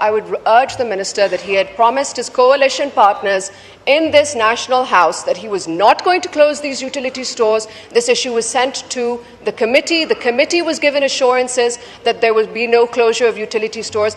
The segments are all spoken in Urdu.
I would urge the minister that he had promised his coalition partners in this national house that he was not going to close these utility stores. This issue was sent to the committee. The committee was given assurances that there would be no closure of utility stores.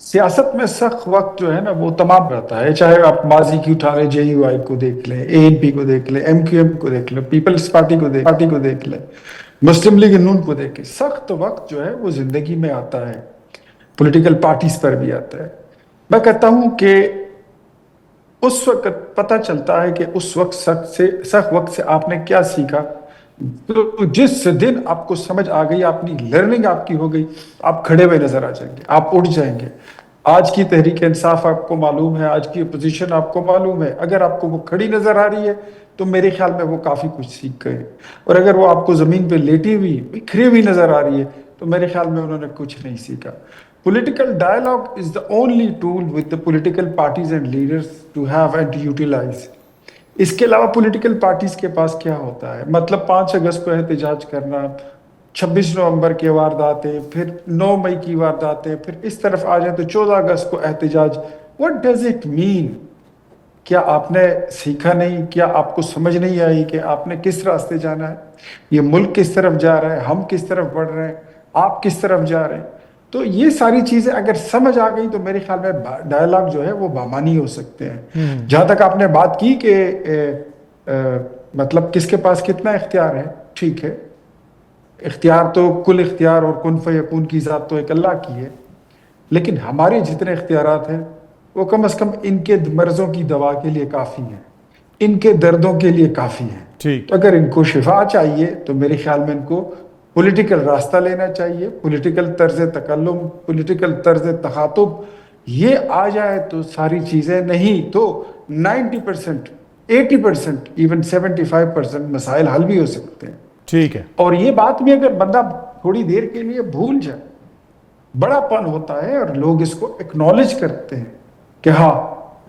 سیاست میں سخت وقت جو ہے نا وہ تمام رہتا ہے، چاہے آپ ماضی کی اٹھا لیں، جے یو آئی کو دیکھ لیں، اے این پی کو دیکھ لیں، ایم کیو ایم کو دیکھ لیں، پیپلز پارٹی کو دیکھ لیں، مسلم لیگ نون کو دیکھ لیں. سخت وقت جو ہے وہ زندگی میں آتا ہے، پولیٹیکل پارٹیز پر بھی آتا ہے. میں کہتا ہوں کہ اس وقت پتہ چلتا ہے کہ اس وقت سخت وقت سے آپ نے کیا سیکھا. تو جس دن آپ کو سمجھ آ گئی، اپنی لرننگ آپ کی ہو گئی، آپ کھڑے ہوئے نظر آ جائیں گے، آپ اٹھ جائیں گے. آج کی تحریک انصاف آپ کو معلوم ہے، آج کی اپوزیشن آپ کو معلوم ہے، اگر آپ کو وہ کھڑی نظر آ رہی ہے تو میرے خیال میں وہ کافی کچھ سیکھ گئے. اور اگر وہ آپ کو زمین پہ لیٹی ہوئی بکھری ہوئی نظر آ رہی ہے تو میرے خیال میں انہوں نے کچھ نہیں سیکھا. Political dialogue is the only tool with the political parties and leaders to have and to utilize. اس کے علاوہ پولیٹیکل پارٹیز کے پاس کیا ہوتا ہے؟ مطلب 5 اگست کو احتجاج کرنا، 26 نومبر کی وارداتیں، پھر 9 مئی کی وارداتیں، پھر اس طرف آ جائیں تو 14 اگست کو احتجاج. What does it mean? کیا آپ نے سیکھا نہیں؟ کیا آپ کو سمجھ نہیں آئی کہ آپ نے کس راستے جانا ہے؟ یہ ملک کس طرف جا رہا ہے؟ ہم کس طرف بڑھ رہے ہیں؟ آپ کس طرف جا رہے ہیں؟ تو یہ ساری چیزیں اگر سمجھ آ گئی تو میرے خیال میں ڈائلاگ جو ہے وہ بامانی ہو سکتے ہیں. جہاں تک آپ نے بات کی کہ مطلب کس کے پاس کتنا اختیار ہے، ٹھیک ہے، اختیار تو کل اختیار اور کن فیکون کی ذات تو ایک اللہ کی ہے، لیکن ہمارے جتنے اختیارات ہیں وہ کم از کم ان کے مرضوں کی دوا کے لیے کافی ہیں، ان کے دردوں کے لیے کافی ہیں. ٹھیک. اگر ان کو شفا چاہیے تو میرے خیال میں ان کو پولیٹیکل راستہ لینا چاہیے، پولیٹیکل طرز تکلم، پولیٹیکل طرز تخاطب یہ آ جائے تو ساری چیزیں، نہیں تو 90%، 80%، ایون 75% مسائل حل بھی ہو سکتے ہیں. ٹھیک ہے. اور یہ بات بھی اگر بندہ تھوڑی دیر کے لیے بھول جائے، بڑا پن ہوتا ہے اور لوگ اس کو ایکنالج کرتے ہیں کہ ہاں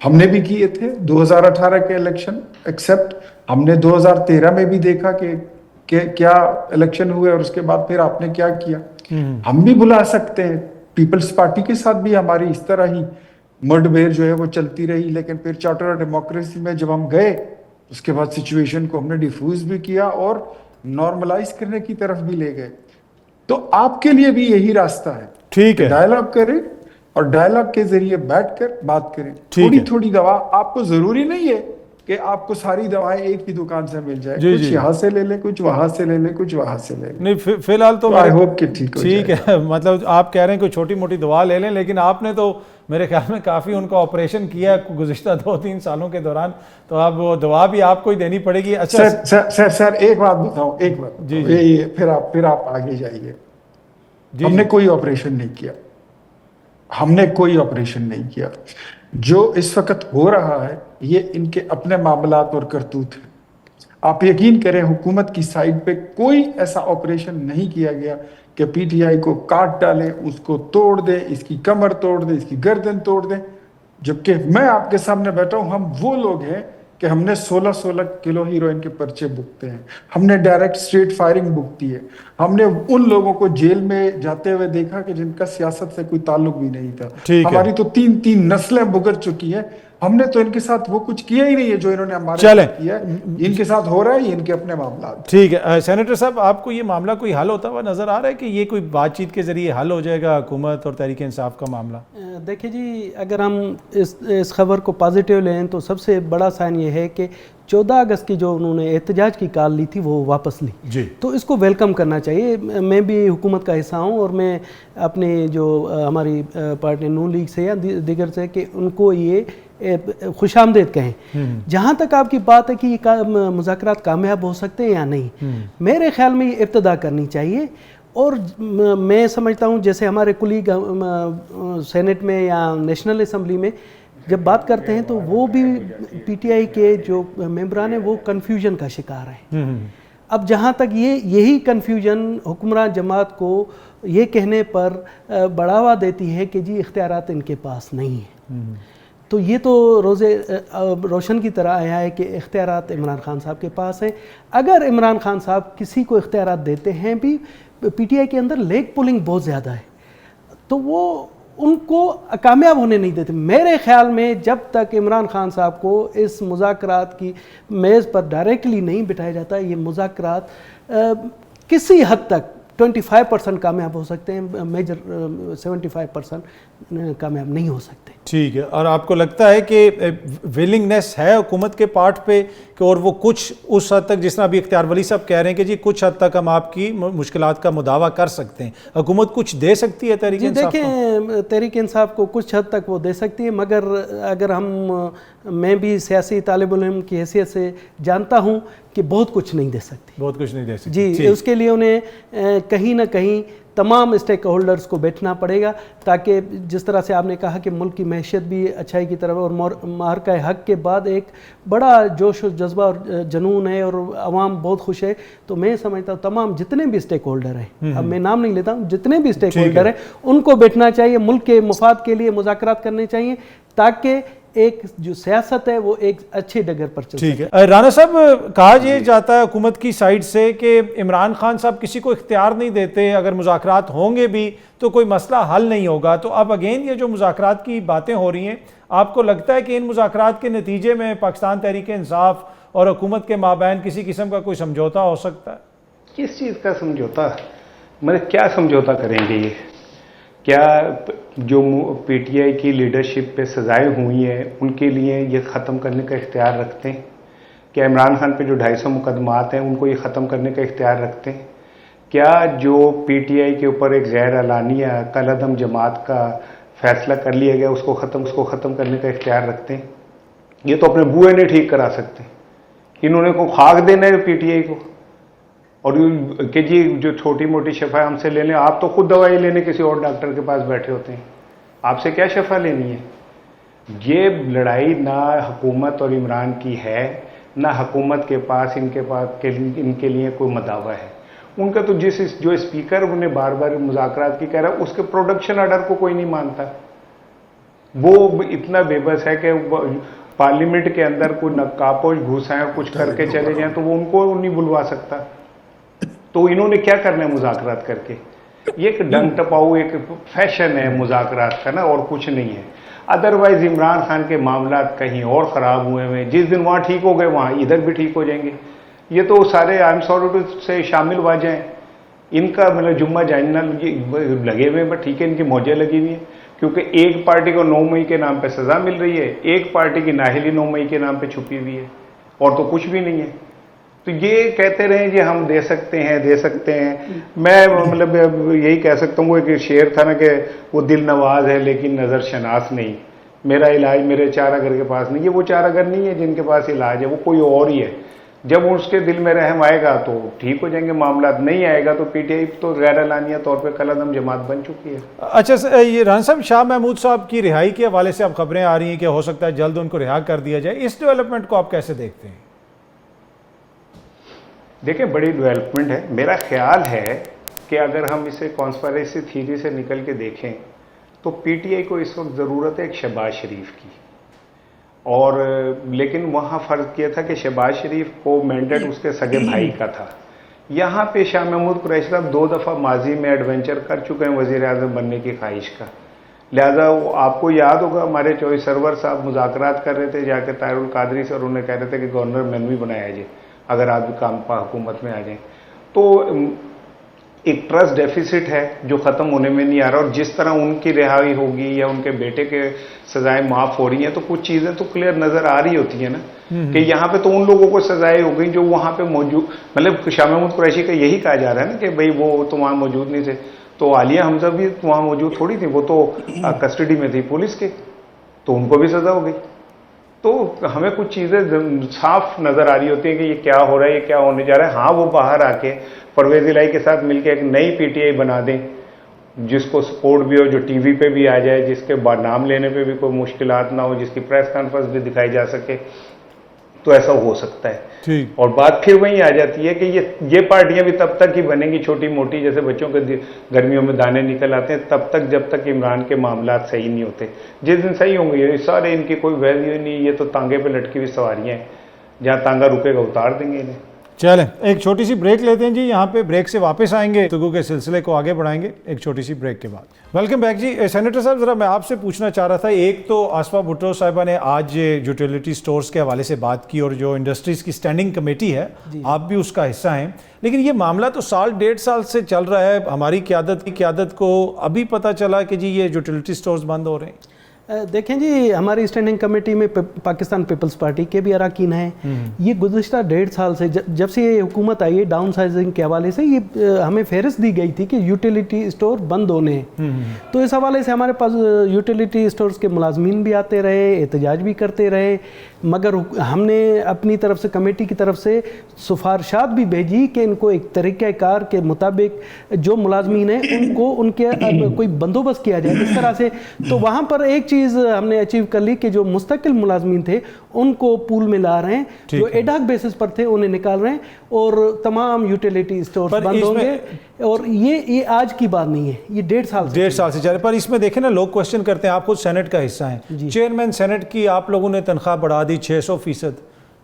ہم نے بھی کیے تھے 2018 کے الیکشن ایکسپٹ، ہم نے 2013 میں بھی دیکھا کہ کیا الیکشن ہوئے اور اس کے بعد پھر آپ نے کیا کیا. ہم بھی بلا سکتے ہیں. پیپلز پارٹی کے ساتھ بھی ہماری اس طرح ہی مڈ بیر جو ہے وہ چلتی رہی، لیکن پھر چارٹر ڈیموکریسی میں جب ہم گئے اس کے بعد سچویشن کو ہم نے ڈیفیوز بھی کیا اور نارملائز کرنے کی طرف بھی لے گئے. تو آپ کے لیے بھی یہی راستہ ہے، ٹھیک ہے، ڈائلاگ کریں اور ڈائلاگ کے ذریعے بیٹھ کر بات کریں. تھوڑی تھوڑی دوا، آپ کو ضروری نہیں ہے کہ آپ کو ساری دوائیں ایک ہی دکان سے مل جائے، کچھ یہاں سے لے لیں، کچھ وہاں سے لے لیں، کچھ وہاں سے لے لیں. نہیں فی الحال تو آئی ہوپ کہ ٹھیک ہے. مطلب آپ کہہ رہے ہیں کوئی چھوٹی موٹی دوا لے لیں، لیکن آپ نے تو میرے خیال میں کافی ان کا آپریشن کیا ہے گزشتہ 2-3 سالوں کے دوران، تو اب وہ دوا بھی آپ کو ہی دینی پڑے گی. اچھا سر ایک بات بتاؤں، ایک بات جی پھر آپ آگے جائیے. ہم نے کوئی آپریشن نہیں کیا، ہم نے کوئی آپریشن نہیں کیا. جو اس وقت ہو رہا ہے یہ ان کے اپنے معاملات اور کرتوت ہیں. آپ یقین کریں حکومت کی سائڈ پہ کوئی ایسا آپریشن نہیں کیا گیا کہ پی ٹی آئی کو کاٹ ڈالیں، اس کو توڑ دیں، اس کی کمر توڑ دیں، اس کی گردن توڑ دیں. جبکہ میں آپ کے سامنے بیٹھا ہوں، ہم وہ لوگ ہیں کہ ہم نے 16 کلو ہیروئن کے پرچے بکتے ہیں، ہم نے ڈائریکٹ اسٹریٹ فائرنگ بکتی ہے، ہم نے ان لوگوں کو جیل میں جاتے ہوئے دیکھا کہ جن کا سیاست سے کوئی تعلق بھی نہیں تھا. ہماری تو 3 نسلیں گزر چکی ہیں. ہم نے تو ان کے ساتھ وہ کچھ کیا ہی نہیں ہے جو انہوں نے ہمارے ساتھ کیا ہے. ان کے ساتھ ہو رہا ہے، یہ ان کے اپنے معاملات. ٹھیک ہے سینیٹر صاحب، آپ کو یہ معاملہ کوئی حل ہوتا ہوا نظر آ رہا ہے کہ یہ کوئی بات چیت کے ذریعے حل ہو جائے گا حکومت اور تحریک انصاف کا معاملہ؟ دیکھیں جی، اگر ہم اس خبر کو پازیٹیو لیں تو سب سے بڑا سائن یہ ہے کہ 14 اگست کی جو انہوں نے احتجاج کی کال لی تھی وہ واپس لی جی، تو اس کو ویلکم کرنا چاہیے. میں بھی حکومت کا حصہ ہوں اور میں اپنے جو ہماری پارٹی نون لیگ سے یا دیگر سے کہ ان کو یہ خوش آمدید کہیں. جہاں تک آپ کی بات ہے کہ یہ مذاکرات کامیاب ہو سکتے ہیں یا نہیں، میرے خیال میں یہ ابتدا کرنی چاہیے. اور میں سمجھتا ہوں جیسے ہمارے کلیگ سینٹ میں یا نیشنل اسمبلی میں جب بات کرتے ہیں تو وہ بھی پی ٹی آئی کے جو ممبران ہیں وہ کنفیوژن کا شکار ہیں. اب جہاں تک یہی کنفیوژن حکمران جماعت کو یہ کہنے پر بڑھاوا دیتی ہے کہ جی اختیارات ان کے پاس نہیں ہیں، تو یہ تو روزے روشن کی طرح آیا ہے کہ اختیارات عمران خان صاحب کے پاس ہیں. اگر عمران خان صاحب کسی کو اختیارات دیتے ہیں بھی، پی ٹی آئی کے اندر لیگ پولنگ بہت زیادہ ہے تو وہ ان کو کامیاب ہونے نہیں دیتے. میرے خیال میں جب تک عمران خان صاحب کو اس مذاکرات کی میز پر ڈائریکٹلی نہیں بٹھایا جاتا، یہ مذاکرات کسی حد تک 25% کامیاب ہو سکتے ہیں, میجر 75% کامیاب نہیں ہو سکتے. ٹھیک ہے. اور آپ کو لگتا ہے کہ ویلنگنیس ہے حکومت کے پارٹ پہ کہ اور وہ کچھ اس حد تک, جس طرح ابھی اختیار ولی صاحب کہہ رہے ہیں کہ جی کچھ حد تک ہم آپ کی مشکلات کا مداوع کر سکتے ہیں, حکومت کچھ دے سکتی ہے تحریک انصاف کو؟ دیکھیں تحریک انصاف کو کچھ حد تک وہ دے سکتی ہے, مگر اگر میں بھی سیاسی طالب علم کی حیثیت سے جانتا ہوں کہ بہت کچھ نہیں دے سکتی. بہت کچھ نہیں دے سکتی جی. اس کے لیے انہیں کہیں نہ کہیں تمام اسٹیک ہولڈرز کو بیٹھنا پڑے گا, تاکہ جس طرح سے آپ نے کہا کہ ملک کی معیشت بھی اچھائی کی طرف, اور معرکہ حق کے بعد ایک بڑا جوش و جذبہ اور جنون ہے اور عوام بہت خوش ہے, تو میں سمجھتا ہوں تمام جتنے بھی اسٹیک ہولڈر ہیں, اب میں نام نہیں لیتا ہوں, جتنے بھی اسٹیک ہولڈر ہیں ان کو بیٹھنا چاہیے, ملک کے مفاد کے لیے مذاکرات کرنے چاہیے, تاکہ ایک جو سیاست ہے وہ ایک اچھے ڈگر پر چل سکے. ٹھیک ہے. رانا صاحب, کہا یہ جاتا ہے حکومت کی سائڈ سے کہ عمران خان صاحب کسی کو اختیار نہیں دیتے, اگر مذاکرات ہوں گے بھی تو کوئی مسئلہ حل نہیں ہوگا. تو اب اگین یہ جو مذاکرات کی باتیں ہو رہی ہیں, آپ کو لگتا ہے کہ ان مذاکرات کے نتیجے میں پاکستان تحریک انصاف اور حکومت کے مابین کسی قسم کا کوئی سمجھوتا ہو سکتا ہے؟ کس چیز کا سمجھوتا؟ مطلب کیا سمجھوتا کریں گے یہ؟ کیا جو پی ٹی آئی کی لیڈرشپ پہ سزائیں ہوئی ہیں ان کے لیے یہ ختم کرنے کا اختیار رکھتے ہیں؟ کیا عمران خان پہ جو 250 مقدمات ہیں ان کو یہ ختم کرنے کا اختیار رکھتے ہیں؟ کیا جو پی ٹی آئی کے اوپر ایک غیر اعلانیہ کالعدم جماعت کا فیصلہ کر لیا گیا اس کو ختم کرنے کا اختیار رکھتے ہیں؟ یہ تو اپنے بوئے نہیں ٹھیک کرا سکتے, انہوں نے کو خاک دینا ہے پی ٹی آئی کو, اور کہ جی جو چھوٹی موٹی شفا ہم سے لے لیں. آپ تو خود دوائی لینے کسی اور ڈاکٹر کے پاس بیٹھے ہوتے ہیں, آپ سے کیا شفا لینی ہے؟ یہ لڑائی نہ حکومت اور عمران کی ہے, نہ حکومت کے پاس ان کے لیے کوئی مداوع ہے. ان کا تو جو اسپیکر انہیں بار بار مذاکرات کی کہہ رہا ہے, اس کے پروڈکشن آرڈر کو کوئی نہیں مانتا. وہ اتنا بے بس ہے کہ پارلیمنٹ کے اندر کوئی نقاپوش گھسائیں اور کچھ کر کے چلے جائیں تو وہ ان کو نہیں بلوا سکتا. تو انہوں نے کیا کرنا ہے مذاکرات کر کے؟ یہ ایک ڈنگ ٹپاؤ ایک فیشن ہے مذاکرات کا نا, اور کچھ نہیں ہے. ادروائز عمران خان کے معاملات کہیں اور خراب ہوئے ہیں, جس دن وہاں ٹھیک ہو گئے وہاں ادھر بھی ٹھیک ہو جائیں گے. یہ تو سارے آئی ایم سوری ٹو سے شامل واجہ ہیں, ان کا مطلب جمعہ جاننا لگے ہوئے ہیں, بٹ ٹھیک ہے ان کی موجیں لگی ہوئی ہیں, کیونکہ ایک پارٹی کو 9 مئی کے نام پہ سزا مل رہی ہے, ایک پارٹی کی نااہلی 9 مئی کے نام پہ چھپی ہوئی ہے, اور تو کچھ بھی نہیں ہے. تو یہ کہتے رہے کہ ہم دے سکتے ہیں. میں مطلب یہی کہہ سکتا ہوں, وہ ایک شعر تھا نا کہ وہ دل نواز ہے لیکن نظر شناس نہیں. میرا علاج میرے چارہ گر کے پاس نہیں. یہ وہ چارہ گر نہیں ہے جن کے پاس علاج ہے, وہ کوئی اور ہی ہے. جب اس کے دل میں رحم آئے گا تو ٹھیک ہو جائیں گے معاملات, نہیں آئے گا تو پی ٹی آئی تو غیر اعلانیہ طور پہ کالعدم جماعت بن چکی ہے. اچھا, یہ رانا صاحب شاہ محمود صاحب کی رہائی کے حوالے سے اب خبریں آ رہی ہیں کہ ہو سکتا ہے جلد ان کو رہا کر دیا جائے, اس ڈیولپمنٹ کو آپ کیسے دیکھتے ہیں؟ دیکھیں بڑی ڈیولپمنٹ ہے. میرا خیال ہے کہ اگر ہم اسے کانسپریسی تھیوری سے نکل کے دیکھیں تو پی ٹی آئی کو اس وقت ضرورت ہے ایک شہباز شریف کی, اور لیکن وہاں فرض کیا تھا کہ شہباز شریف کو مینڈیٹ اس کے سگے بھائی کا تھا. یہاں پہ شاہ محمود قریشی صاحب 2 دفعہ ماضی میں ایڈونچر کر چکے ہیں وزیر اعظم بننے کی خواہش کا. لہذا آپ کو یاد ہوگا ہمارے چوہی سرور صاحب مذاکرات کر رہے تھے جا کے طاہر القادری سے, اور انہیں کہہ رہے تھے کہ گورنر مینوی بنایا جائے اگر آپ بھی کام پا حکومت میں آ جائیں. تو ایک ٹرسٹ ڈیفیسٹ ہے جو ختم ہونے میں نہیں آ رہا, اور جس طرح ان کی رہائی ہوگی یا ان کے بیٹے کے سزائیں معاف ہو رہی ہیں تو کچھ چیزیں تو کلیئر نظر آ رہی ہوتی ہیں نا, کہ یہاں پہ تو ان لوگوں کو سزائیں ہو گئی جو وہاں پہ موجود, مطلب شاہ محمود قریشی کا یہی کہا جا رہا ہے نا کہ بھئی وہ تو وہاں موجود نہیں تھے, تو عالیہ حمزہ بھی وہاں موجود تھوڑی تھی, وہ تو کسٹڈی میں تھی پولیس کے, تو ان کو بھی سزا ہو گئی. تو ہمیں کچھ چیزیں صاف نظر آ رہی ہوتی ہیں کہ یہ کیا ہو رہا ہے, یہ کیا ہونے جا رہا ہے. ہاں وہ باہر آ کے پرویز الہی کے ساتھ مل کے ایک نئی پی ٹی آئی بنا دیں جس کو سپورٹ بھی ہو, جو ٹی وی پہ بھی آ جائے, جس کے نام لینے پہ بھی کوئی مشکلات نہ ہو, جس کی پریس کانفرنس بھی دکھائی جا سکے, تو ایسا ہو سکتا ہے. اور بات پھر وہیں آ جاتی ہے کہ یہ پارٹیاں بھی تب تک ہی بنیں گی چھوٹی موٹی, جیسے بچوں کے گرمیوں میں دانے نکل آتے ہیں, تب تک جب تک عمران کے معاملات صحیح نہیں ہوتے. جس دن صحیح ہوں گے سارے ان کی کوئی ویلیو نہیں, یہ تو تانگے پہ لٹکی ہوئی سواریاں ہیں, جہاں تانگا رکے گا اتار دیں گے انہیں. چلیں ایک چھوٹی سی بریک لیتے ہیں جی, یہاں پہ بریک سے واپس آئیں گے, گفتگو کے سلسلے کو آگے بڑھائیں گے ایک چھوٹی سی بریک کے بعد. ویلکم بیک جی. سینیٹر صاحب ذرا میں آپ سے پوچھنا چاہ رہا تھا, ایک تو آصفہ بھٹو صاحبہ نے آج یوٹیلیٹی سٹورز کے حوالے سے بات کی اور جو انڈسٹریز کی سٹینڈنگ کمیٹی ہے آپ بھی اس کا حصہ ہیں, لیکن یہ معاملہ تو سال ڈیڑھ سال سے چل رہا ہے. ہماری قیادت کو ابھی پتہ چلا کہ جی یہ یوٹیلیٹی سٹورز بند ہو رہے ہیں. دیکھیں جی, ہماری اسٹینڈنگ کمیٹی میں پاکستان پیپلز پارٹی کے بھی اراکین ہیں. یہ گزشتہ 1.5 سال سے جب سے یہ حکومت آئی ہے, ڈاؤن سائزنگ کے حوالے سے یہ ہمیں فہرست دی گئی تھی کہ یوٹیلیٹی اسٹور بند ہونے ہیں. تو اس حوالے سے ہمارے پاس یوٹیلیٹی اسٹورز کے ملازمین بھی آتے رہے, احتجاج بھی کرتے رہے, مگر ہم نے اپنی طرف سے کمیٹی کی طرف سے سفارشات بھی بھیجی کہ ان کو ایک طریقہ کار کے مطابق جو ملازمین ہیں ان کو ان کے کوئی بندوبست کیا جائے اس طرح سے. تو وہاں پر ایک چیز ہم نے اچیو کر لی کہ جو مستقل ملازمین تھے ان کو پول میں لا رہے ہیں, جو ایڈاک بیسس پر تھے انہیں نکال رہے ہیں, اور تمام یوٹیلیٹی اسٹورز بند ہوں گے. اور یہ آج کی بات نہیں ہے, یہ 1.5 سال سے چل رہا ہے. پر اس میں دیکھیں نا, لوگ کوشچن کرتے ہیں, آپ خود سینٹ کا حصہ ہیں, چیئرمین سینٹ کی آپ لوگوں نے تنخواہ بڑھا دی 600%,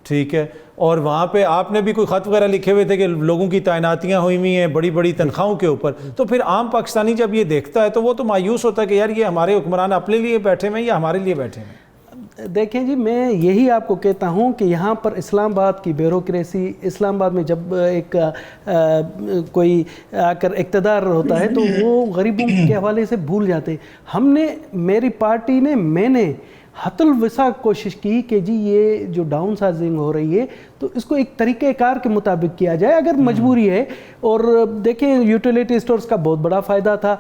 ٹھیک ہے, اور وہاں پہ آپ نے بھی کوئی خط وغیرہ لکھے ہوئے تھے کہ لوگوں کی تعیناتیاں ہوئی ہیں بڑی بڑی تنخواہوں کے اوپر. تو پھر عام پاکستانی جب یہ دیکھتا ہے تو وہ تو مایوس ہوتا ہے کہ یار یہ ہمارے حکمران اپنے لیے بیٹھے ہوئے ہیں یا ہمارے لیے بیٹھے ہیں. دیکھیں جی, میں یہی آپ کو کہتا ہوں کہ یہاں پر اسلام آباد کی بیوروکریسی, اسلام آباد میں جب ایک کوئی آ کر اقتدار ہوتا ہے تو وہ غریبوں کے حوالے سے بھول جاتے. ہم نے, میری پارٹی نے, میں نے حت الوسع کوشش کی کہ جی یہ جو ڈاؤن سائزنگ ہو رہی ہے تو اس کو ایک طریقہ کار کے مطابق کیا جائے اگر مجبوری ہے. اور دیکھیں یوٹیلیٹی اسٹورز کا بہت بڑا فائدہ تھا.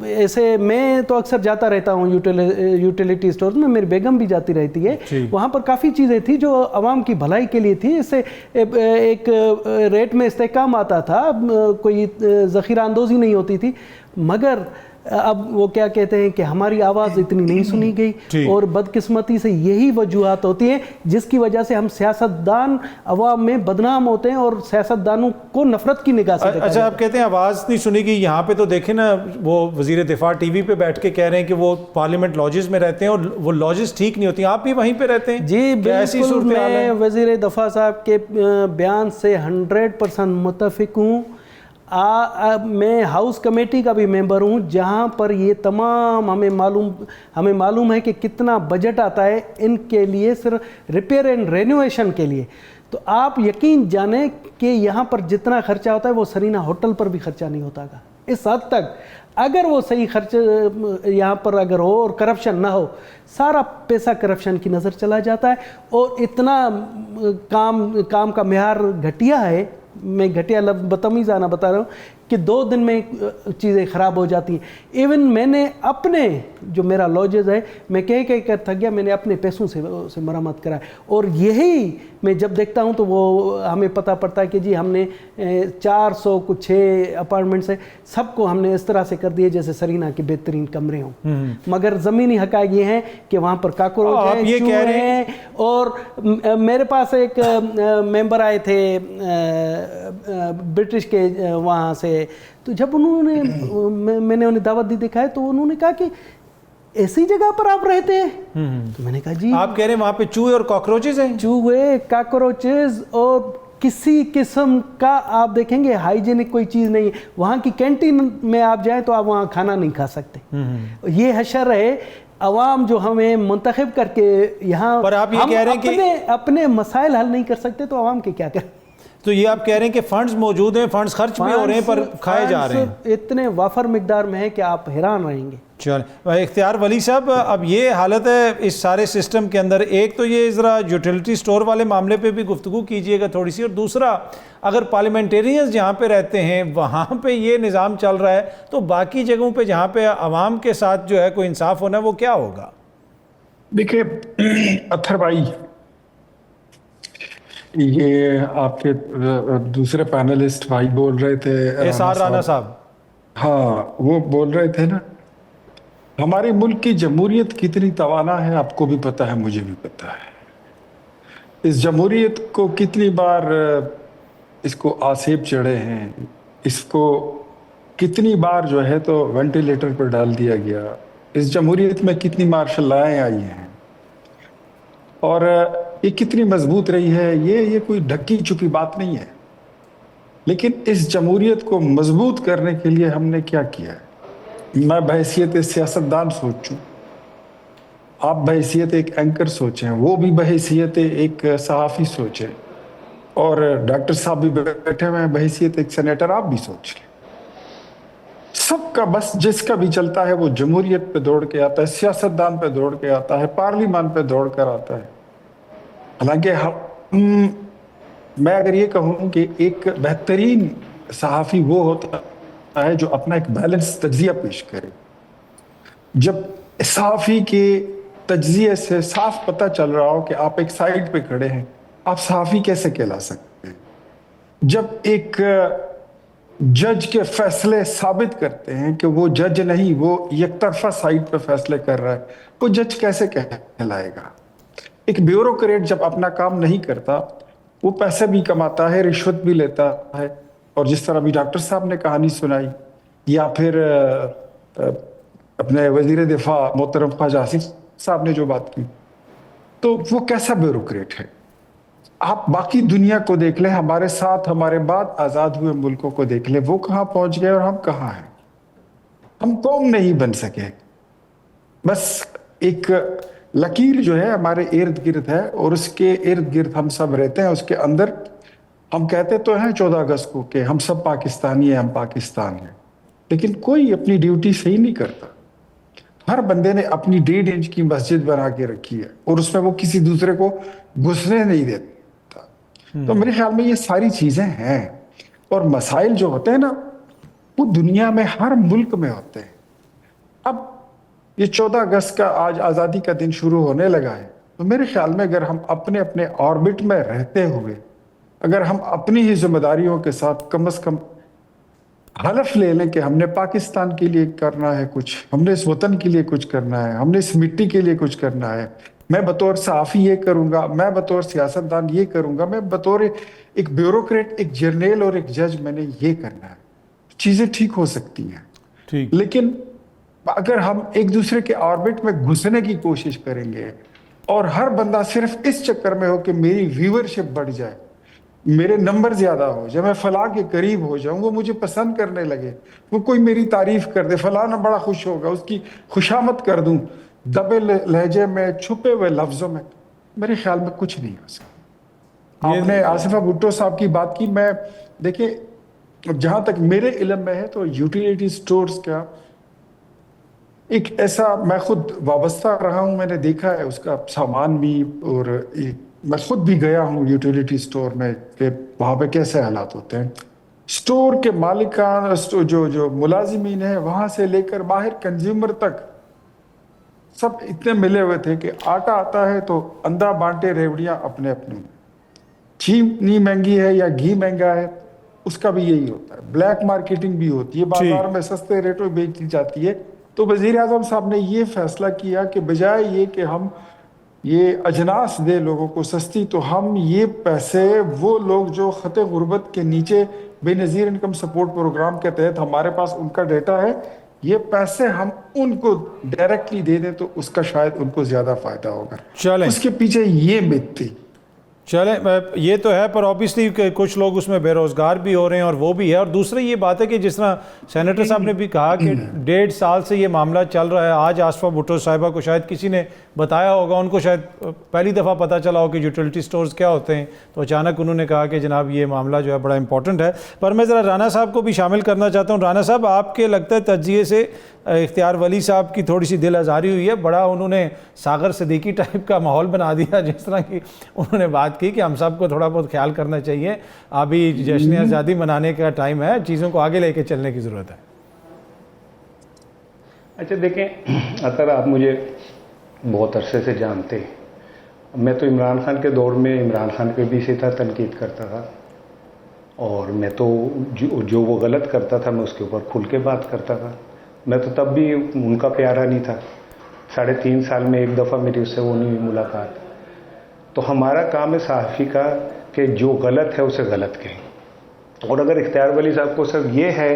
ایسے میں تو اکثر جاتا رہتا ہوں یوٹیلیٹی اسٹورز میں, میری بیگم بھی جاتی رہتی ہے. وہاں پر کافی چیزیں تھیں جو عوام کی بھلائی کے لیے تھی. اس سے ایک ریٹ میں استحکام آتا تھا, کوئی ذخیرہ اندوزی نہیں ہوتی تھی. مگر اب وہ کیا کہتے ہیں کہ ہماری آواز اتنی نہیں سنی گئی, اور بدقسمتی سے یہی وجوہات ہوتی ہیں جس کی وجہ سے ہم سیاستدان عوام میں بدنام ہوتے ہیں اور سیاستدانوں کو نفرت کی نگاہ سے. اچھا, آپ کہتے ہیں آواز نہیں سنی گئی. یہاں پہ تو دیکھیں نا, وہ وزیر دفاع ٹی وی پہ بیٹھ کے کہہ رہے ہیں کہ وہ پارلیمنٹ لاجز میں رہتے ہیں اور وہ لاجز ٹھیک نہیں ہوتی. آپ بھی وہیں پہ رہتے ہیں. جی بالکل, میں وزیر دفاع صاحب کے بیان سے 100% متفق ہوں. میں ہاؤس کمیٹی کا بھی ممبر ہوں جہاں پر یہ تمام ہمیں معلوم ہے کہ کتنا بجٹ آتا ہے ان کے لیے, صرف ریپیئر اینڈ رینوویشن کے لیے. تو آپ یقین جانیں کہ یہاں پر جتنا خرچہ ہوتا ہے وہ سرینا ہوٹل پر بھی خرچہ نہیں ہوتا گا اس حد تک. اگر وہ صحیح خرچ یہاں پر اگر ہو اور کرپشن نہ ہو, سارا پیسہ کرپشن کی نظر چلا جاتا ہے. اور اتنا کام کا معیار گھٹیا ہے, میں گھٹیا لفظ بتمیزانہ بتا رہا ہوں کہ 2 دن میں چیزیں خراب ہو جاتی ہیں. ایون میں نے اپنے جو میرا لاجز ہے, میں کہہ کر تھک گیا, میں نے اپنے پیسوں سے مرمت کرا ہے. اور یہی میں جب دیکھتا ہوں تو وہ ہمیں پتہ پڑتا ہے کہ جی ہم نے 400 کو 6 اپارٹمنٹس ہیں, سب کو ہم نے اس طرح سے کر دیے جیسے سرینا کے بہترین کمرے ہوں. مگر زمینی حقائق یہ ہیں کہ وہاں پر کاکروچ ہیں, چوہے ہیں. اور میرے پاس ایک ممبر آئے تھے برٹش کے وہاں سے, تو جب انہوں نے, میں نے انہیں دعوت دی دکھائے تو انہوں نے کہا کہ ایسی جگہ پر آپ رہتے ہیں. تو میں نے کہا جی آپ کہہ رہے ہیں وہاں پہ چوہے اور کاکروچز ہیں. چوہے, کاکروچز, اور کسی قسم کا آپ دیکھیں گے ہائیجینک کوئی چیز نہیں. وہاں کی کینٹین میں آپ جائیں تو آپ وہاں کھانا نہیں کھا سکتے. یہ حشر ہے عوام جو ہمیں منتخب کر کے یہاں, پر آپ یہ کہہ رہے ہیں کہ اپنے مسائل حل نہیں کر سکتے تو عوام کے کیا کریں. تو یہ آپ کہہ رہے ہیں کہ فنڈز موجود ہیں, فنڈز خرچ بھی ہو رہے ہیں پر کھائے جا رہے ہیں اتنے وافر مقدار میں ہے کہ آپ حیران رہیں گے. چلیں اختیار ولی صاحب, اب یہ حالت ہے اس سارے سسٹم کے اندر. ایک تو یہ ذرا یوٹیلیٹی سٹور والے معاملے پہ بھی گفتگو کیجئے گا تھوڑی سی, اور دوسرا اگر پارلیمنٹیرینز جہاں پہ رہتے ہیں وہاں پہ یہ نظام چل رہا ہے تو باقی جگہوں پہ جہاں پہ عوام کے ساتھ جو ہے کوئی انصاف ہونا ہے وہ کیا ہوگا؟ دیکھیں اتھر بھائی, یہ آپ کے دوسرے پینلسٹ بھائی بول رہے تھے, احسان رانا صاحب, ہاں وہ بول رہے تھے نا, ہمارے ملک کی جمہوریت کتنی توانا ہے آپ کو بھی پتہ ہے, مجھے بھی پتہ ہے. اس جمہوریت کو کتنی بار اس کو آسیب چڑھے ہیں, اس کو کتنی بار جو ہے تو وینٹیلیٹر پر ڈال دیا گیا. اس جمہوریت میں کتنی مارشل لاءیں آئی ہیں, اور یہ کتنی مضبوط رہی ہے، یہ کوئی ڈھکی چھپی بات نہیں ہے. لیکن اس جمہوریت کو مضبوط کرنے کے لیے ہم نے کیا کیا ہے؟ میں بحیثیت سیاستدان سوچوں، آپ بحیثیت ایک اینکر سوچیں، وہ بھی بحیثیت ایک صحافی سوچیں، اور ڈاکٹر صاحب بھی بیٹھے ہوئے ہیں بحیثیت ایک سینیٹر، آپ بھی سوچ لیں. سب کا بس جس کا بھی چلتا ہے وہ جمہوریت پہ دوڑ کے آتا ہے، سیاستدان پہ دوڑ کے آتا ہے، پارلیمان پہ دوڑ کر آتا ہے. حالانکہ میں اگر یہ کہوں کہ ایک بہترین صحافی وہ ہوتا ہے جو اپنا ایک بیلنس تجزیہ پیش کرے. جب صحافی کے تجزیے سے صاف پتہ چل رہا ہو کہ آپ ایک سائڈ پہ کھڑے ہیں، آپ صحافی کیسے کہلا سکتے ہیں؟ جب ایک جج کے فیصلے ثابت کرتے ہیں کہ وہ جج نہیں، وہ یک طرفہ سائڈ پہ فیصلے کر رہا ہے، وہ جج کیسے کہلائے گا؟ ایک بیوروکریٹ جب اپنا کام نہیں کرتا، وہ پیسے بھی کماتا ہے، رشوت بھی لیتا ہے، اور جس طرح بھی ڈاکٹر صاحب نے کہانی سنائی، یا پھر اپنے وزیر دفاع محترم خواجہ آصف صاحب نے جو بات کی، تو وہ کیسا بیوروکریٹ ہے؟ آپ باقی دنیا کو دیکھ لیں، ہمارے ساتھ ہمارے بعد آزاد ہوئے ملکوں کو دیکھ لیں، وہ کہاں پہنچ گئے اور ہم کہاں ہیں. ہم قوم نہیں بن سکے. بس ایک لکیر جو ہے ہمارے ارد گرد ہے، اور اس کے ارد گرد ہم سب رہتے ہیں. اس کے اندر ہم کہتے تو ہیں 14 اگست کو کہ ہم سب پاکستانی ہیں، ہم پاکستان ہیں، لیکن کوئی اپنی ڈیوٹی صحیح نہیں کرتا. ہر بندے نے اپنی 1.5 انچ کی مسجد بنا کے رکھی ہے، اور اس میں وہ کسی دوسرے کو گھسنے نہیں دیتا. تو میرے خیال میں یہ ساری چیزیں ہیں، اور مسائل جو ہوتے ہیں نا، وہ دنیا میں ہر ملک میں ہوتے ہیں. اب یہ 14 اگست کا آج آزادی کا دن شروع ہونے لگا ہے، تو میرے خیال میں اگر ہم اپنے اپنے آربٹ میں رہتے ہوئے، اگر ہم اپنی ہی ذمہ داریوں کے ساتھ کم از کم حلف لے لیں کہ ہم نے پاکستان کے لیے کرنا ہے کچھ، ہم نے اس وطن کے لیے کچھ کرنا ہے، ہم نے اس مٹی کے لیے کچھ کرنا ہے، میں بطور صحافی یہ کروں گا، میں بطور سیاستدان یہ کروں گا، میں بطور ایک بیوروکریٹ، ایک جرنیل اور ایک جج میں نے یہ کرنا ہے، چیزیں ٹھیک ہو سکتی ہیں. لیکن اگر ہم ایک دوسرے کے آربٹ میں گھسنے کی کوشش کریں گے، اور ہر بندہ صرف اس چکر میں ہو کہ میری ویورشپ بڑھ جائے، میرے نمبر زیادہ ہو جائے، میں فلاں کے قریب ہو جاؤں، وہ مجھے پسند کرنے لگے، وہ کوئی میری تعریف کر دے، فلاں بڑا خوش ہوگا، اس کی خوشامد کر دوں دبے لہجے میں، چھپے ہوئے لفظوں میں، میرے خیال میں کچھ نہیں ہو سکتا. آپ نے آصف بھٹو صاحب کی بات کی. میں دیکھیں، جہاں تک میرے علم میں ہے تو یوٹیلیٹی سٹورز کا ایک ایسا، میں خود وابستہ رہا ہوں، میں نے دیکھا ہے اس کا سامان بھی، اور میں خود بھی گیا ہوں یوٹیلیٹی سٹور میں کہ وہاں پہ کیسے حالات ہوتے ہیں. سٹور کے مالکان، جو ملازمین ہیں، وہاں سے لے کر باہر کنزیومر تک سب اتنے ملے ہوئے تھے کہ آٹا آتا ہے تو اندھا بانٹے ریوڑیاں اپنے اپنے. چینی مہنگی ہے یا گھی مہنگا ہے، اس کا بھی یہی ہوتا ہے. بلیک مارکیٹنگ بھی ہوتی ہے، بازار میں سستے ریٹوں بیچی جاتی ہے. تو وزیر اعظم صاحب نے یہ فیصلہ کیا کہ بجائے یہ کہ ہم یہ اجناس دے لوگوں کو سستی، تو ہم یہ پیسے وہ لوگ جو خط غربت کے نیچے بے نظیر انکم سپورٹ پروگرام کے تحت ہمارے پاس ان کا ڈیٹا ہے، یہ پیسے ہم ان کو ڈائریکٹلی دے دیں تو اس کا شاید ان کو زیادہ فائدہ ہوگا. اس کے پیچھے یہ مت تھی. چلیں، یہ تو ہے، پر آبویسلی کہ کچھ لوگ اس میں بے روزگار بھی ہو رہے ہیں، اور وہ بھی ہے. اور دوسری یہ بات ہے کہ جس طرح سینیٹر صاحب نے بھی کہا کہ 1.5 سال سے یہ معاملہ چل رہا ہے. آج آصفہ بھٹو صاحبہ کو شاید کسی نے بتایا ہوگا، ان کو شاید پہلی دفعہ پتہ چلا ہو کہ یوٹیلیٹی سٹورز کیا ہوتے ہیں، تو اچانک انہوں نے کہا کہ جناب یہ معاملہ جو ہے بڑا امپورٹنٹ ہے. پر میں ذرا رانا صاحب کو بھی شامل کرنا چاہتا ہوں. رانا صاحب، آپ کے لگتا ہے تجزیے سے اختیار ولی صاحب کی تھوڑی سی دل آزاری ہوئی ہے، بڑا انہوں نے ساغر صدیقی ٹائپ کا ماحول بنا دیا، جس طرح کی انہوں نے بات کی کہ ہم سب کو تھوڑا بہت خیال کرنا چاہیے، ابھی جشن آزادی منانے کا ٹائم ہے، چیزوں کو آگے لے کے چلنے کی ضرورت ہے. اچھا دیکھیں، اگر آپ مجھے بہت عرصے سے جانتے، میں تو عمران خان کے دور میں عمران خان پہ بھی اسی طرح تنقید کرتا تھا، اور میں تو جو وہ غلط کرتا تھا میں اس کے اوپر کھل کے بات کرتا تھا. میں تو تب بھی ان کا پیارا نہیں تھا. 3.5 سال میں ایک دفعہ میری اس سے وہ نہیں ہوئی ملاقات. تو ہمارا کام ہے صحافی کا کہ جو غلط ہے اسے غلط کہیں. اور اگر اختیار ولی صاحب کو صرف یہ ہے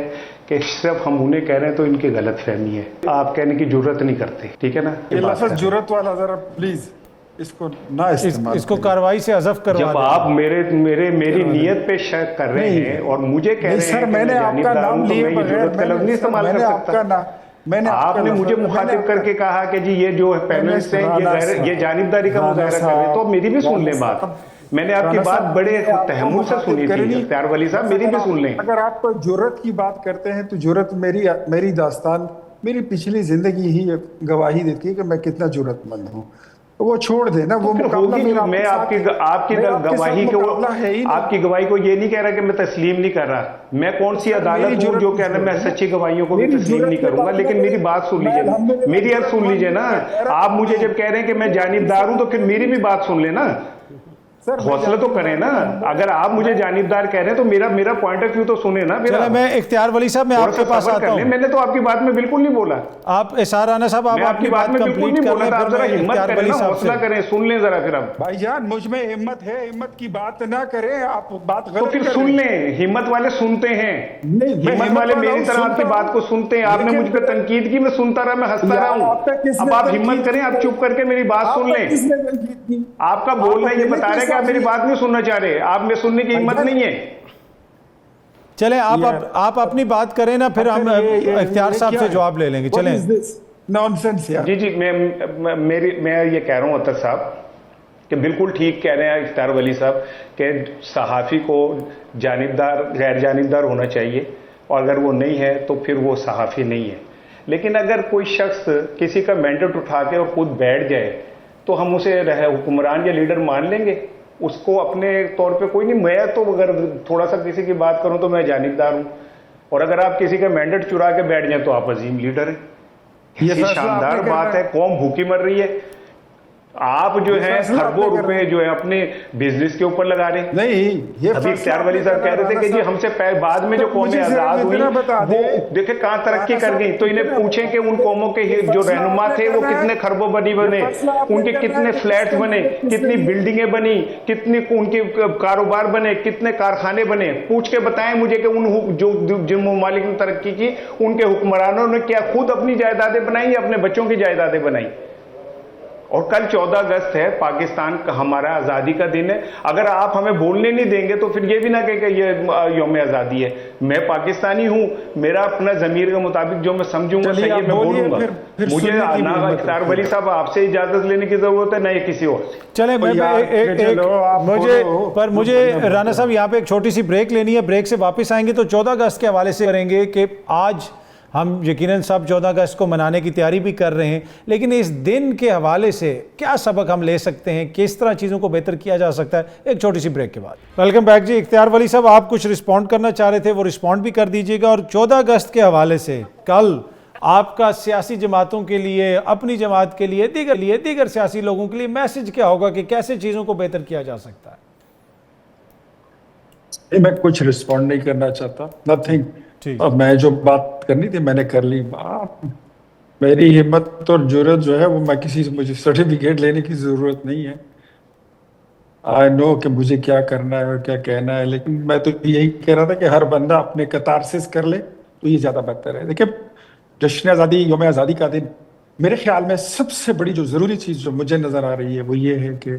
کہ صرف ہم انہیں کہہ رہے ہیں تو ان کی غلط فہمی ہے، آپ کہنے کی جرت نہیں کرتے، ٹھیک ہے نا؟ یہ لفظ جرت والا ذرا پلیز. اس کو نہ استعمال اس کو کارروائی سے حذف کروا جب آپ میری نیت پہ شک کر رہے ہیں اور مجھے کہہ رہے ہیں سر میں نے آپ کا نام لیے بغیر کا لفظ نہیں استعمال کر سکتا. آپ نے مجھے مخاطب کر کے کہا کہ جی یہ جو پینلسٹ ہیں یہ جانبداری کا مظاہرہ کر رہے ہیں, تو میری بھی سن لیں بات. میں نے آپ کی بات بڑے تحمل سے سنی تھی اختیار ولی صاحب, میری بھی سن لیں. اگر آپ کو جرت کی بات کرتے ہیں تو جرت میری داستان میری پچھلی زندگی ہی گواہی دیتی ہے کہ میں کتنا جرت مند ہوں. وہ چھوڑ دیں نا, وہ مقابلہ میں آپ کی گواہی کو یہ نہیں کہہ رہا کہ میں تسلیم نہیں کر رہا. میں کون سی عدالت ہوں جو کہہ رہا میں سچی گواہیوں کو بھی تسلیم نہیں کروں گا, لیکن میری بات سن لیجیے نا, میری عرض سن لیجیے نا. آپ مجھے جب کہہ رہے ہیں کہ میں جانبدار ہوں تو پھر میری بھی بات سن لیں نا, حوصلہ تو کریں نا. اگر آپ مجھے جانبدار کہہ رہے ہیں تو میرا پوائنٹ آف ویو تو سنیں نا. میں اختیار ولی صاحب میں آپ کے پاس آتا ہوں. میں نے تو آپ کی بات میں بالکل نہیں بولا. آپ احسان رانا صاحب آپ اپنی بات میں بالکل نہیں بولا تھا. آپ ذرا ہمت کریں نا, حوصلہ کریں, سن لیں ذرا. پھر آپ بھائی جان مجھ میں ہمت ہے, ہمت کی بات نہ کریں آپ, بات غلط تو پھر سن لیں. ہمت والے سنتے ہیں, ہمت والے میری طرح آپ کی بات کو سنتے ہیں. آپ نے مجھ پہ تنقید کی, میں سنتا رہا, میں ہنستا رہا ہوں. اب آپ ہمت کریں, آپ چپ کر کے میری بات سن لیں. آپ کا بولنا یہ بتا رہے کہ آپ میری بات نہیں سننا چاہ رہے, آپ میں سننے کی ہمت نہیں ہے. چلیں آپ اپنی بات کریں نا, پھر ہم اختیار صاحب سے جواب لے لیں گے. چلیں جی میں یہ کہہ رہا ہوں اطہر صاحب کہ بالکل ٹھیک کہہ رہے ہیں اختیار ولی صاحب کہ صحافی کو جانبدار غیر جانبدار ہونا چاہیے, اور اگر وہ نہیں ہے تو پھر وہ صحافی نہیں ہے. لیکن اگر کوئی شخص کسی کا مینڈیٹ اٹھا کے اور خود بیٹھ جائے تو ہم اسے حکمران یا لیڈر مان لیں گے؟ اس کو اپنے طور پہ کوئی نہیں. میں تو اگر تھوڑا سا کسی کی بات کروں تو میں جانبدار ہوں, اور اگر آپ کسی کا مینڈیٹ چرا کے بیٹھ جائیں تو آپ عظیم لیڈر ہیں. یہ شاندار بات ہے. قوم بھوکی مر رہی ہے, آپ جو ہے خربوں روپے جو ہے اپنے بزنس کے اوپر لگا رہے ہیں. نہیں, ابھی اختیار ولی صاحب کہہ رہے تھے کہ جی ہم سے بعد میں جو قومیں آزاد ہوئی وہ دیکھیں کہاں ترقی کر گئی. تو انہیں پوچھیں کہ ان قوموں کے جو رہنما تھے وہ کتنے خربوں بنی بنے, ان کے کتنے فلیٹس بنے, کتنی بلڈنگیں بنی, کتنی ان کے کاروبار بنے, کتنے کارخانے بنے. پوچھ کے بتائیں مجھے کہ ان جن ممالک نے ترقی کی ان کے حکمرانوں نے کیا خود اپنی جائیدادیں بنائی یا اپنے بچوں کی جائیدادیں بنائی. اور کل 14 اگست ہے, پاکستان کا ہمارا آزادی کا دن ہے. اگر آپ ہمیں بولنے نہیں دیں گے تو پھر یہ بھی نہ کہ یہ یوم آزادی ہے. میں پاکستانی ہوں, میرا اپنا ضمیر کے مطابق جو میں سمجھوں گا صحیح میں بولوں گا. مجھے نہ اختیار ولی صاحب آپ سے اجازت لینے کی ضرورت ہے نہ یہ کسی اور سے. چلیں مجھے رانا صاحب یہاں پہ ایک چھوٹی سی بریک لینی ہے. بریک سے واپس آئیں گے تو 14 اگست کے حوالے سے کریں گے کہ آج ہم یقیناً سب 14 اگست کو منانے کی تیاری بھی کر رہے ہیں, لیکن اس دن کے حوالے سے کیا سبق ہم لے سکتے ہیں, کس طرح چیزوں کو بہتر کیا جا سکتا ہے. ایک چھوٹی سی بریک کے بعد ویلکم بیک. جی اختیار ولی صاحب آپ کچھ رسپونڈ کرنا چاہ رہے تھے, وہ رسپونڈ بھی کر دیجیے گا. اور 14 اگست کے حوالے سے کل آپ کا سیاسی جماعتوں کے لیے, اپنی جماعت کے لیے, دیگر سیاسی لوگوں کے لیے میسج کیا ہوگا کہ کیسے چیزوں کو بہتر کیا جا سکتا ہے؟ میں کچھ رسپونڈ نہیں کرنا چاہتا, نتھنگ. اور میں جو بات کرنی تھی میں نے کر لی. میری ہمت اور جرت جو ہے وہ میں کسی سے مجھے سرٹیفکیٹ لینے کی ضرورت نہیں ہے. آئی نو کہ مجھے کیا کرنا ہے اور کیا کہنا ہے, لیکن میں تو یہی کہہ رہا تھا کہ ہر بندہ اپنے کتارسس کر لے تو یہ زیادہ بہتر ہے. دیکھیں جشن آزادی, یوم آزادی کا دن, میرے خیال میں سب سے بڑی جو ضروری چیز جو مجھے نظر آ رہی ہے وہ یہ ہے کہ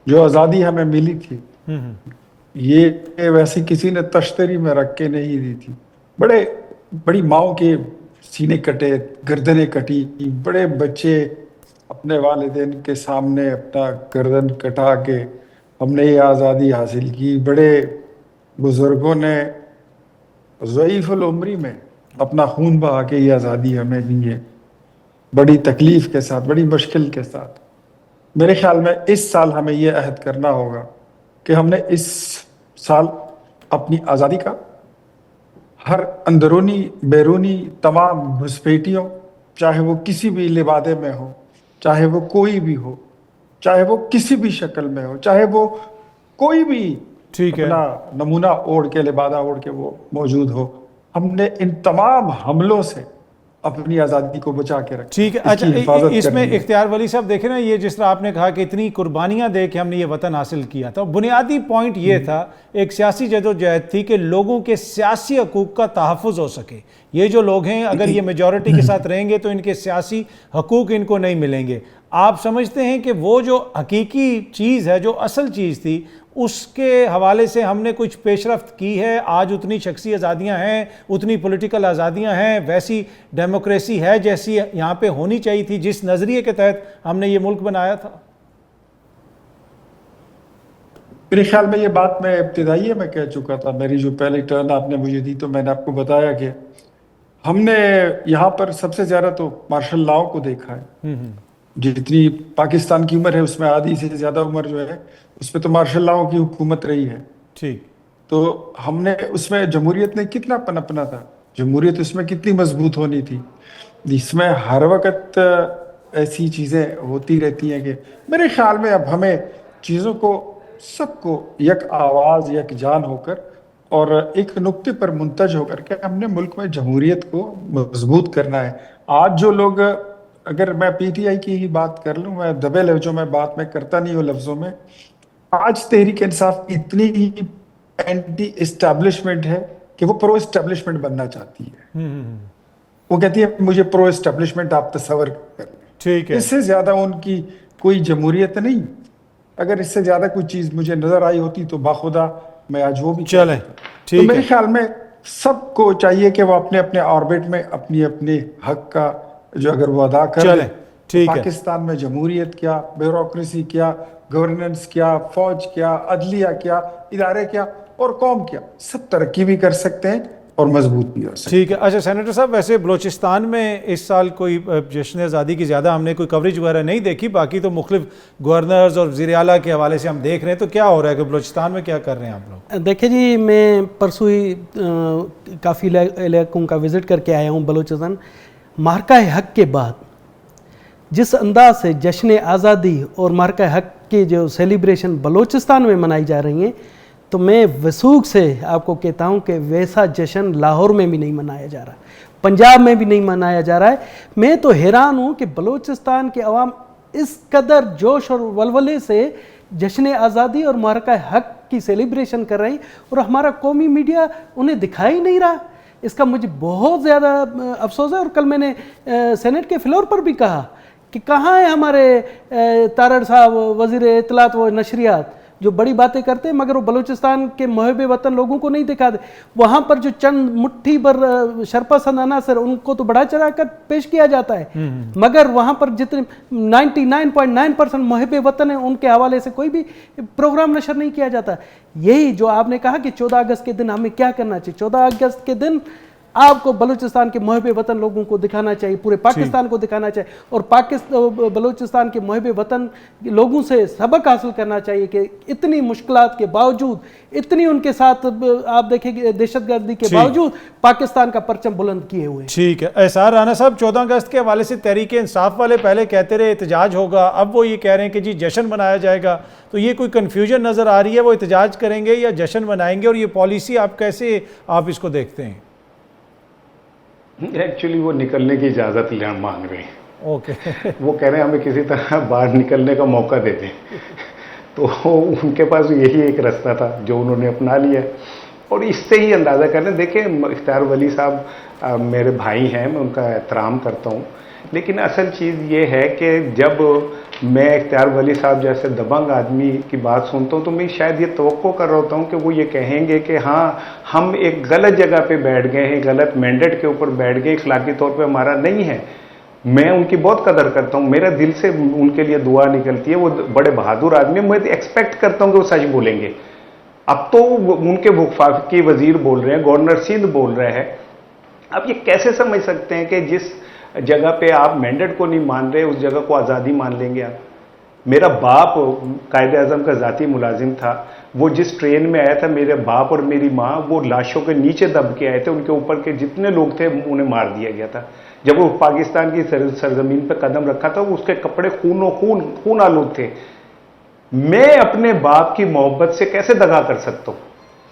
جو آزادی ہمیں ملی تھی یہ ویسے کسی نے تشتری میں رکھ کے نہیں دی تھی. بڑی ماؤں کے سینے کٹے, گردنیں کٹی, بڑے بچے اپنے والدین کے سامنے اپنا گردن کٹا کے ہم نے یہ آزادی حاصل کی. بڑے بزرگوں نے ضعیف العمری میں اپنا خون بہا کے یہ آزادی ہمیں دی ہے, بڑی تکلیف کے ساتھ, بڑی مشکل کے ساتھ. میرے خیال میں اس سال ہمیں یہ عہد کرنا ہوگا کہ ہم نے اس سال اپنی آزادی کا ہر اندرونی بیرونی تمام گھسپیٹیوں, چاہے وہ کسی بھی لبادے میں ہو, چاہے وہ کوئی بھی ہو, چاہے وہ کسی بھی شکل میں ہو, چاہے وہ کوئی بھی اپنا نمونہ اوڑھ کے, لبادہ اوڑھ کے وہ موجود ہو, ہم نے ان تمام حملوں سے اپنی آزادی کو بچا کے رکھا. ٹھیک ہے. اچھا اس میں اختیار ولی صاحب دیکھیں نا, یہ جس طرح آپ نے کہا کہ اتنی قربانیاں دے کے ہم نے یہ وطن حاصل کیا تھا, بنیادی پوائنٹ یہ تھا, ایک سیاسی جدوجہد تھی کہ لوگوں کے سیاسی حقوق کا تحفظ ہو سکے. یہ جو لوگ ہیں اگر یہ میجورٹی کے ساتھ رہیں گے تو ان کے سیاسی حقوق ان کو نہیں ملیں گے. آپ سمجھتے ہیں کہ وہ جو حقیقی چیز ہے، جو اصل چیز تھی، اس کے حوالے سے ہم نے کچھ پیش رفت کی ہے؟ آج اتنی شخصی آزادیاں ہیں، اتنی پولیٹیکل آزادیاں ہیں، ویسی ڈیموکریسی ہے جیسی یہاں پہ ہونی چاہیے تھی، جس نظریے کے تحت ہم نے یہ ملک بنایا تھا؟ میرے خیال میں یہ بات میں ابتدائی میں کہہ چکا تھا. میری جو پہلی ٹرن آپ نے مجھے دی تو میں نے آپ کو بتایا کہ ہم نے یہاں پر سب سے زیادہ تو مارشل لاؤ کو دیکھا ہے. جتنی پاکستان کی عمر ہے اس میں آدھی سے زیادہ عمر جو ہے اس پہ تو مارشل لاؤ کی حکومت رہی ہے. ٹھیک. تو ہم نے اس میں جمہوریت نے کتنا پنپنا تھا، جمہوریت اس میں کتنی مضبوط ہونی تھی. اس میں ہر وقت ایسی چیزیں ہوتی رہتی ہیں کہ میرے خیال میں اب ہمیں چیزوں کو سب کو یک آواز یک جان ہو کر اور ایک نقطے پر منتج ہو کر کے ہم نے ملک میں جمہوریت کو مضبوط کرنا ہے. آج جو لوگ، اگر میں پی ٹی آئی کی ہی بات کر لوں، میں دبے لفظوں میں بات میں کرتا نہیں ہوں لفظوں میں، آج تحریک انصاف اتنی ہی اینٹی اسٹیبلشمنٹ ہے کہ وہ پرو اسٹیبلشمنٹ بننا چاہتی ہے. وہ کہتی ہے مجھے پرو اسٹیبلشمنٹ آپ تصور کر لیں. ٹھیک ہے. اس سے زیادہ ان کی کوئی جمہوریت نہیں. اگر اس سے زیادہ کوئی چیز مجھے نظر آئی ہوتی تو باخدا میں آج وہ بھی چلیں. تو میرے خیال میں سب کو چاہیے کہ وہ اپنے اپنے آربٹ میں اپنی اپنے حق کا جو اگر وہ ادا کر لیں. پاکستان میں جمہوریت کیا، بیوروکریسی کیا، گورننس کیا، فوج کیا، عدلیہ کیا، ادارے کیا اور قوم کیا، سب ترقی بھی کر سکتے ہیں اور مضبوط بھی ہو سکتے ہیں. ٹھیک ہے. اچھا سینیٹر صاحب، ویسے بلوچستان میں اس سال کوئی جشن آزادی کی زیادہ ہم نے کوئی کوریج وغیرہ نہیں دیکھی، باقی تو مختلف گورنرز اور وزیر اعلیٰ کے حوالے سے ہم دیکھ رہے ہیں. تو کیا ہو رہا ہے کہ بلوچستان میں کیا کر رہے ہیں آپ لوگ؟ دیکھیں جی، میں پرسوں ہی کافی علاقوں کا وزٹ کر کے آیا ہوں بلوچستان. معرکہ حق کے بعد جس انداز سے جشن آزادی اور معرکہ حق کی جو سیلیبریشن بلوچستان میں منائی جا رہی ہیں، تو میں وثوق سے آپ کو کہتا ہوں کہ ویسا جشن لاہور میں بھی نہیں منایا جا رہا، پنجاب میں بھی نہیں منایا جا رہا ہے. میں تو حیران ہوں کہ بلوچستان کے عوام اس قدر جوش اور ولولے سے جشن آزادی اور معرکہ حق کی سیلیبریشن کر رہے ہیں اور ہمارا قومی میڈیا انہیں دکھا ہی نہیں رہا. اس کا مجھے بہت زیادہ افسوس ہے. اور کل میں نے سینٹ کے فلور پر بھی کہا کہ کہاں ہیں ہمارے تارڑ صاحب وزیر اطلاعات و نشریات جو بڑی باتیں کرتے ہیں مگر وہ بلوچستان کے محب وطن لوگوں کو نہیں دکھاتے. وہاں پر جو چند مٹھی بر شرپا سند عناصر ان کو تو بڑھا چڑھا کر پیش کیا جاتا ہے، مگر وہاں پر جتنے 99.9% محب وطن ہیں ان کے حوالے سے کوئی بھی پروگرام نشر نہیں کیا جاتا. یہی جو آپ نے کہا کہ 14 اگست کے دن ہمیں کیا کرنا چاہیے، 14 اگست کے دن آپ کو بلوچستان کے محب وطن لوگوں کو دکھانا چاہیے، پورے پاکستان کو دکھانا چاہیے اور بلوچستان کے محب وطن لوگوں سے سبق حاصل کرنا چاہیے کہ اتنی مشکلات کے باوجود، اتنی ان کے ساتھ آپ دیکھیں گے دہشت گردی کے باوجود پاکستان کا پرچم بلند کیے ہوئے. ٹھیک ہے. احسان رانا صاحب، 14 اگست کے حوالے سے تحریک انصاف والے پہلے کہتے رہے احتجاج ہوگا، اب وہ یہ کہہ رہے ہیں کہ جی جشن منایا جائے گا. تو یہ کوئی کنفیوژن نظر آ رہی ہے، وہ احتجاج کریں گے یا جشن منائیں گے؟ اور یہ پالیسی آپ کیسے آپ اس کو دیکھتے ہیں؟ ایکچولی وہ نکلنے کی اجازت مانگ رہے ہیں. اوکے. وہ کہہ رہے ہیں ہمیں کسی طرح باہر نکلنے کا موقع دے دیں. تو ان کے پاس یہی ایک راستہ تھا جو انہوں نے اپنا لیا. اور اس سے ہی اندازہ کر لیں. دیکھیں اختیار ولی صاحب میرے بھائی ہیں، میں ان کا احترام کرتا ہوں، لیکن اصل چیز یہ ہے کہ جب میں اختیار ولی صاحب جیسے دبنگ آدمی کی بات سنتا ہوں تو میں شاید یہ توقع کر رہا ہوتا ہوں کہ وہ یہ کہیں گے کہ ہاں ہم ایک غلط جگہ پہ بیٹھ گئے ہیں، غلط مینڈیٹ کے اوپر بیٹھ گئے، اخلاقی طور پہ ہمارا نہیں ہے. میں ان کی بہت قدر کرتا ہوں، میرا دل سے ان کے لیے دعا نکلتی ہے. وہ بڑے بہادر آدمی ہیں، میں ایکسپیکٹ کرتا ہوں کہ وہ سچ بولیں گے. اب تو ان کے وفاقی وزیر بول رہے ہیں، گورنر سندھ بول رہے ہیں. اب یہ کیسے سمجھ سکتے ہیں کہ جس جگہ پہ آپ مینڈیٹ کو نہیں مان رہے اس جگہ کو آزادی مان لیں گے آپ؟ میرا باپ قائد اعظم کا ذاتی ملازم تھا. وہ جس ٹرین میں آیا تھا، میرے باپ اور میری ماں وہ لاشوں کے نیچے دب کے آئے تھے. ان کے اوپر کے جتنے لوگ تھے انہیں مار دیا گیا تھا. جب وہ پاکستان کی سرزمین پہ قدم رکھا تھا اس کے کپڑے خون آلود تھے. میں اپنے باپ کی محبت سے کیسے دغا کر سکتا ہوں؟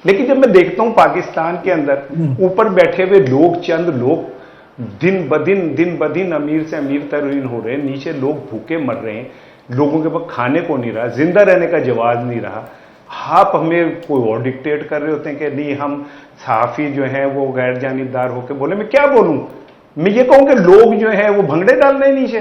لیکن جب میں دیکھتا ہوں پاکستان کے اندر اوپر بیٹھے ہوئے لوگ، چند لوگ دن بدن امیر سے امیر ترین ہو رہے ہیں، نیچے لوگ بھوکے مر رہے ہیں، لوگوں کے پاس کھانے کو نہیں رہا، زندہ رہنے کا جواز نہیں رہا. آپ ہمیں کوئی اور ڈکٹیٹ کر رہے ہوتے ہیں کہ نہیں ہم صحافی جو ہیں وہ غیر جانبدار ہو کے بولے. میں کیا بولوں؟ میں یہ کہوں کہ لوگ جو ہیں وہ بھنگڑے ڈال رہے ہیں نیچے.